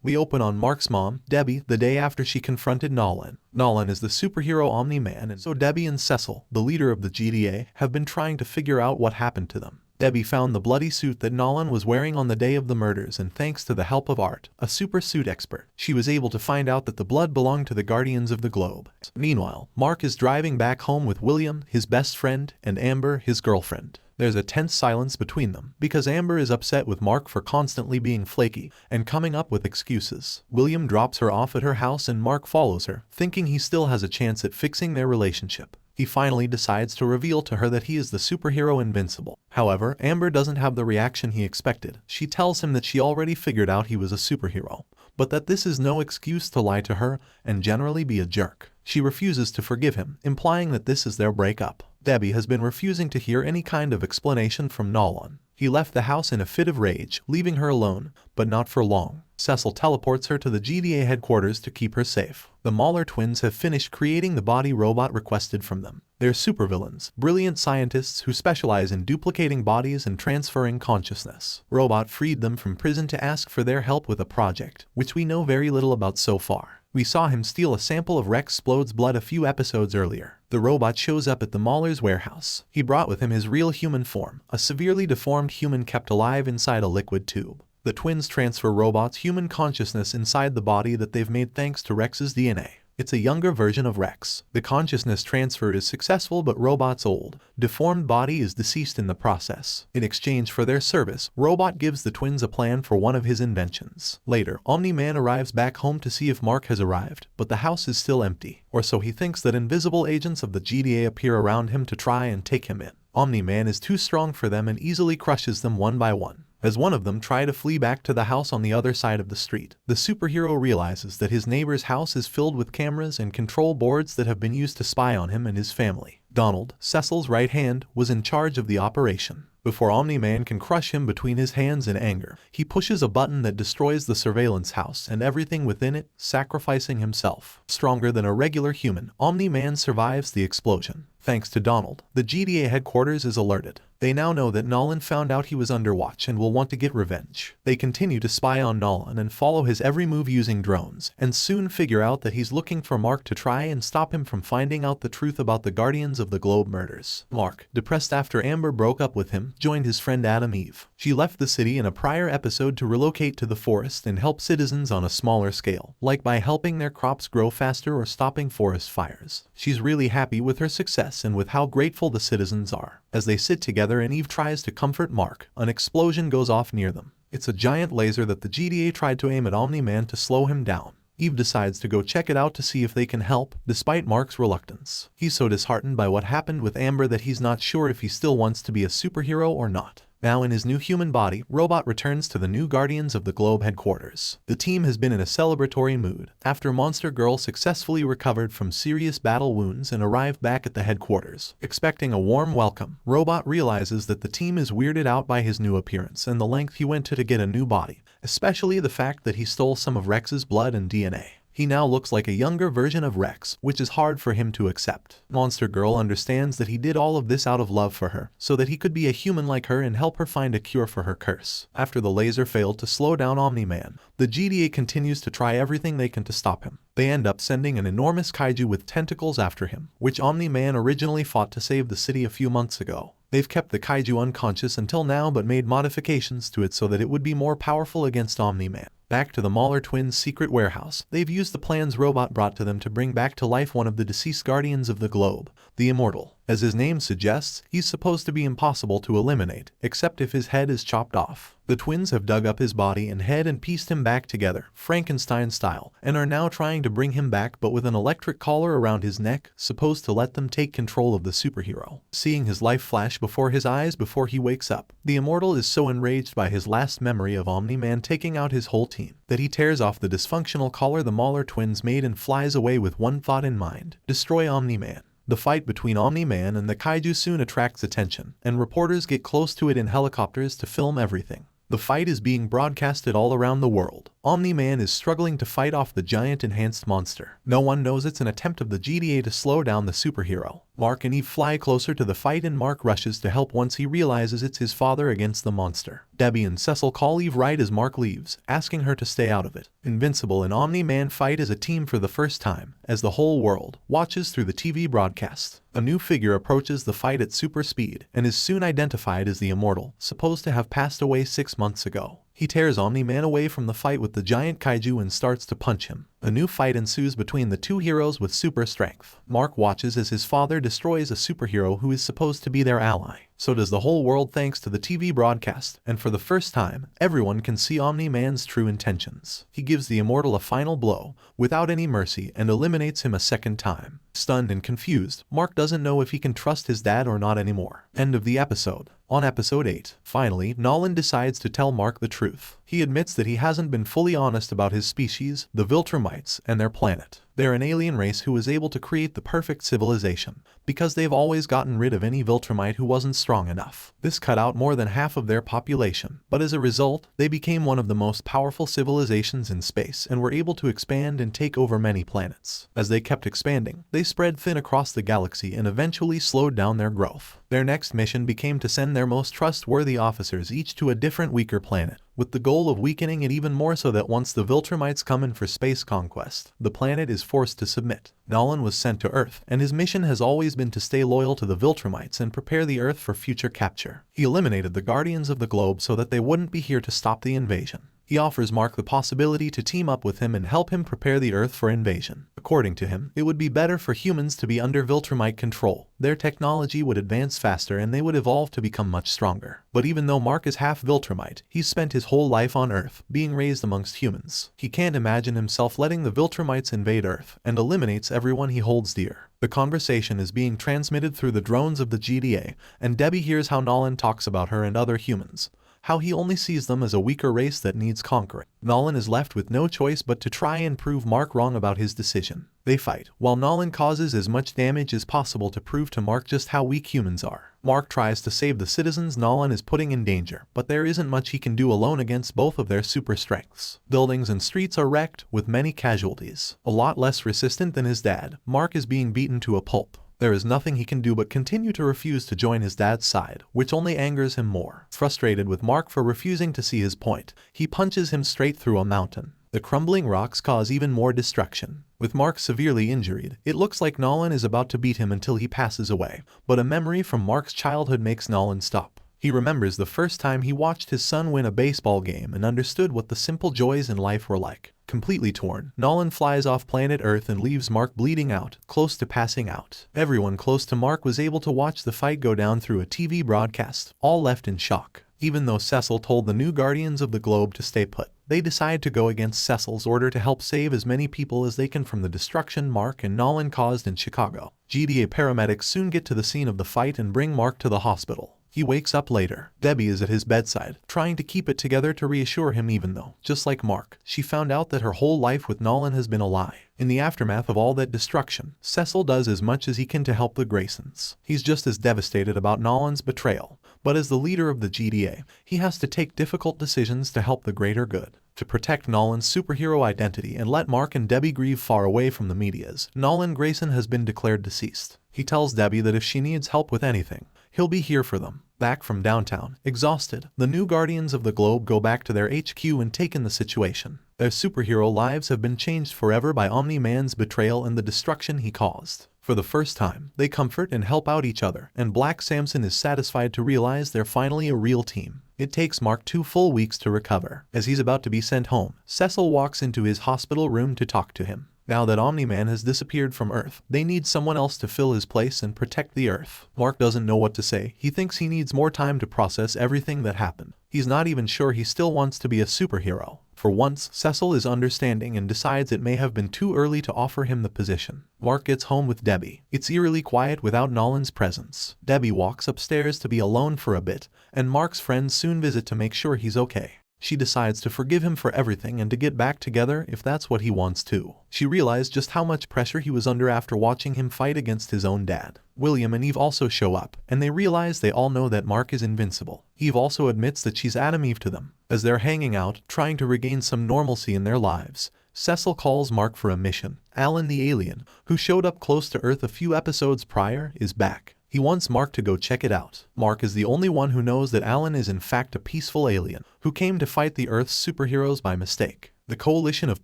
We open on Mark's mom, Debbie, the day after she confronted Nolan. Nolan is the superhero Omni-Man, and so Debbie and Cecil, the leader of the GTA, have been trying to figure out what happened to them. Debbie found the bloody suit that Nolan was wearing on the day of the murders, and thanks to the help of Art, a super suit expert, she was able to find out that the blood belonged to the Guardians of the Globe. Meanwhile, Mark is driving back home with William, his best friend, and Amber, his girlfriend. There's a tense silence between them, because Amber is upset with Mark for constantly being flaky and coming up with excuses. William drops her off at her house and Mark follows her, thinking he still has a chance at fixing their relationship. He finally decides to reveal to her that he is the superhero Invincible. However, Amber doesn't have the reaction he expected. She tells him that she already figured out he was a superhero, but that this is no excuse to lie to her and generally be a jerk. She refuses to forgive him, implying that this is their breakup. Debbie has been refusing to hear any kind of explanation from Nolan. He left the house in a fit of rage, leaving her alone, but not for long. Cecil teleports her to the GTA headquarters to keep her safe. The Mauler twins have finished creating the body robot requested from them. They're supervillains, brilliant scientists who specialize in duplicating bodies and transferring consciousness. Robot freed them from prison to ask for their help with a project, which we know very little about so far. We saw him steal a sample of Rex Splod's blood a few episodes earlier. The robot shows up at the Mauler's warehouse. He brought with him his real human form, a severely deformed human kept alive inside a liquid tube. The twins transfer Robot's human consciousness inside the body that they've made thanks to Rex's DNA. It's a younger version of Rex. The consciousness transfer is successful, but Robot's old, deformed body is deceased in the process. In exchange for their service, Robot gives the twins a plan for one of his inventions. Later, Omni-Man arrives back home to see if Mark has arrived, but the house is still empty, or so he thinks. That invisible agents of the GTA appear around him to try and take him in. Omni-Man is too strong for them and easily crushes them one by one. As one of them try to flee back to the house on the other side of the street, the superhero realizes that his neighbor's house is filled with cameras and control boards that have been used to spy on him and his family. Donald, Cecil's right hand, was in charge of the operation. Before Omni-Man can crush him between his hands in anger, he pushes a button that destroys the surveillance house and everything within it, sacrificing himself. Stronger than a regular human, Omni-Man survives the explosion. Thanks to Donald, the GTA headquarters is alerted. They now know that Nolan found out he was under watch and will want to get revenge. They continue to spy on Nolan and follow his every move using drones, and soon figure out that he's looking for Mark to try and stop him from finding out the truth about the Guardians of the Globe murders. Mark, depressed after Amber broke up with him, joined his friend Adam Eve. She left the city in a prior episode to relocate to the forest and help citizens on a smaller scale, like by helping their crops grow faster or stopping forest fires. She's really happy with her success and with how grateful the citizens are. As they sit together and Eve tries to comfort Mark, an explosion goes off near them. It's a giant laser that the GTA tried to aim at Omni-Man to slow him down. Eve decides to go check it out to see if they can help, despite Mark's reluctance. He's so disheartened by what happened with Amber that he's not sure if he still wants to be a superhero or not. Now in his new human body, Robot returns to the new Guardians of the Globe headquarters. The team has been in a celebratory mood after Monster Girl successfully recovered from serious battle wounds and arrived back at the headquarters. Expecting a warm welcome, Robot realizes that the team is weirded out by his new appearance and the length he went to get a new body, especially the fact that he stole some of Rex's blood and DNA. He now looks like a younger version of Rex, which is hard for him to accept. Monster Girl understands that he did all of this out of love for her, so that he could be a human like her and help her find a cure for her curse. After the laser failed to slow down Omni-Man, the GTA continues to try everything they can to stop him. They end up sending an enormous kaiju with tentacles after him, which Omni-Man originally fought to save the city a few months ago. They've kept the kaiju unconscious until now but made modifications to it so that it would be more powerful against Omni-Man. Back to the Mauler twins' secret warehouse, they've used the plans Robot brought to them to bring back to life one of the deceased Guardians of the Globe, the Immortal. As his name suggests, he's supposed to be impossible to eliminate, except if his head is chopped off. The twins have dug up his body and head and pieced him back together, Frankenstein style, and are now trying to bring him back but with an electric collar around his neck, supposed to let them take control of the superhero. Seeing his life flash before his eyes before he wakes up, the Immortal is so enraged by his last memory of Omni-Man taking out his whole team, that he tears off the dysfunctional collar the Mauler twins made and flies away with one thought in mind: destroy Omni-Man. The fight between Omni-Man and the kaiju soon attracts attention, and reporters get close to it in helicopters to film everything. The fight is being broadcasted all around the world. Omni-Man is struggling to fight off the giant enhanced monster. No one knows it's an attempt of the GTA to slow down the superhero. Mark and Eve fly closer to the fight and Mark rushes to help once he realizes it's his father against the monster. Debbie and Cecil call Eve right as Mark leaves, asking her to stay out of it. Invincible and Omni-Man fight as a team for the first time, as the whole world watches through the TV broadcast. A new figure approaches the fight at super speed and is soon identified as the Immortal, supposed to have passed away 6 months ago. He tears Omni-Man away from the fight with the giant kaiju and starts to punch him. A new fight ensues between the two heroes with super strength. Mark watches as his father destroys a superhero who is supposed to be their ally. So does the whole world thanks to the TV broadcast, and for the first time, everyone can see Omni-Man's true intentions. He gives the Immortal a final blow, without any mercy, and eliminates him a second time. Stunned and confused, Mark doesn't know if he can trust his dad or not anymore. End of the episode. On episode 8, finally, Nolan decides to tell Mark the truth. He admits that he hasn't been fully honest about his species, the Viltrumites, and their planet. They're an alien race who was able to create the perfect civilization, because they've always gotten rid of any Viltrumite who wasn't strong enough. This cut out more than half of their population, but as a result, they became one of the most powerful civilizations in space and were able to expand and take over many planets. As they kept expanding, they spread thin across the galaxy and eventually slowed down their growth. Their next mission became to send their most trustworthy officers each to a different weaker planet, with the goal of weakening it even more so that once the Viltrumites come in for space conquest, the planet is forced to submit. Nolan was sent to Earth, and his mission has always been to stay loyal to the Viltrumites and prepare the Earth for future capture. He eliminated the Guardians of the Globe so that they wouldn't be here to stop the invasion. He offers Mark the possibility to team up with him and help him prepare the Earth for invasion. According to him, it would be better for humans to be under Viltrumite control. Their technology would advance faster and they would evolve to become much stronger. But even though Mark is half Viltrumite, he's spent his whole life on Earth, being raised amongst humans. He can't imagine himself letting the Viltrumites invade Earth, and eliminates everyone he holds dear. The conversation is being transmitted through the drones of the GDA, and Debbie hears how Nolan talks about her and other humans, how he only sees them as a weaker race that needs conquering. Nolan is left with no choice but to try and prove Mark wrong about his decision. They fight, while Nolan causes as much damage as possible to prove to Mark just how weak humans are. Mark tries to save the citizens Nolan is putting in danger, but there isn't much he can do alone against both of their super strengths. Buildings and streets are wrecked, with many casualties. A lot less resistant than his dad, Mark is being beaten to a pulp. There is nothing he can do but continue to refuse to join his dad's side, which only angers him more. Frustrated with Mark for refusing to see his point, he punches him straight through a mountain. The crumbling rocks cause even more destruction. With Mark severely injured, it looks like Nolan is about to beat him until he passes away, but a memory from Mark's childhood makes Nolan stop. He remembers the first time he watched his son win a baseball game and understood what the simple joys in life were like. Completely torn, Nolan flies off planet Earth and leaves Mark bleeding out, close to passing out. Everyone close to Mark was able to watch the fight go down through a TV broadcast, all left in shock. Even though Cecil told the new Guardians of the Globe to stay put, they decide to go against Cecil's order to help save as many people as they can from the destruction Mark and Nolan caused in Chicago. GDA paramedics soon get to the scene of the fight and bring Mark to the hospital. He wakes up later. Debbie is at his bedside, trying to keep it together to reassure him even though, just like Mark, she found out that her whole life with Nolan has been a lie. In the aftermath of all that destruction, Cecil does as much as he can to help the Graysons. He's just as devastated about Nolan's betrayal, but as the leader of the GDA, he has to take difficult decisions to help the greater good. To protect Nolan's superhero identity and let Mark and Debbie grieve far away from the medias, Nolan Grayson has been declared deceased. He tells Debbie that if she needs help with anything, he'll be here for them. Back from downtown, exhausted, the new Guardians of the Globe go back to their HQ and take in the situation. Their superhero lives have been changed forever by Omni-Man's betrayal and the destruction he caused. For the first time, they comfort and help out each other, and Black Samson is satisfied to realize they're finally a real team. It takes Mark 2 full weeks to recover. As he's about to be sent home, Cecil walks into his hospital room to talk to him. Now that Omni-Man has disappeared from Earth, they need someone else to fill his place and protect the Earth. Mark doesn't know what to say. He thinks he needs more time to process everything that happened. He's not even sure he still wants to be a superhero. For once, Cecil is understanding and decides it may have been too early to offer him the position. Mark gets home with Debbie. It's eerily quiet without Nolan's presence. Debbie walks upstairs to be alone for a bit, and Mark's friends soon visit to make sure he's okay. She decides to forgive him for everything and to get back together if that's what he wants to. She realized just how much pressure he was under after watching him fight against his own dad. William and Eve also show up, and they realize they all know that Mark is invincible. Eve also admits that she's Adam Eve to them. As they're hanging out, trying to regain some normalcy in their lives, Cecil calls Mark for a mission. Alan the alien, who showed up close to Earth a few episodes prior, is back. He wants Mark to go check it out. Mark is the only one who knows that Alan is in fact a peaceful alien, who came to fight the Earth's superheroes by mistake. The coalition of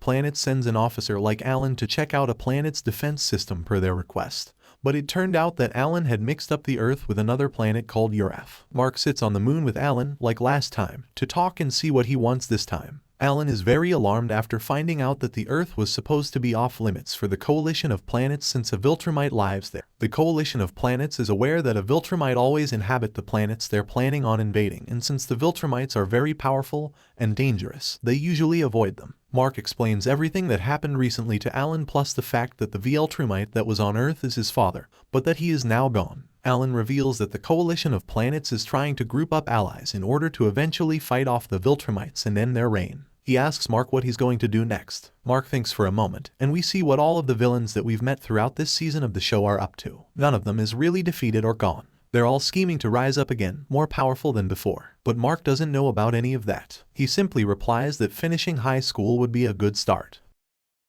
planets sends an officer like Alan to check out a planet's defense system per their request. But it turned out that Alan had mixed up the Earth with another planet called Uraf. Mark sits on the moon with Alan, like last time, to talk and see what he wants this time. Alan is very alarmed after finding out that the Earth was supposed to be off-limits for the coalition of planets since a Viltrumite lives there. The coalition of planets is aware that a Viltrumite always inhabit the planets they're planning on invading, and since the Viltrumites are very powerful and dangerous, they usually avoid them. Mark explains everything that happened recently to Alan, plus the fact that the Viltrumite that was on Earth is his father, but that he is now gone. Alan reveals that the coalition of planets is trying to group up allies in order to eventually fight off the Viltrumites and end their reign. He asks Mark what he's going to do next. Mark thinks for a moment, and we see what all of the villains that we've met throughout this season of the show are up to. None of them is really defeated or gone. They're all scheming to rise up again, more powerful than before. But Mark doesn't know about any of that. He simply replies that finishing high school would be a good start.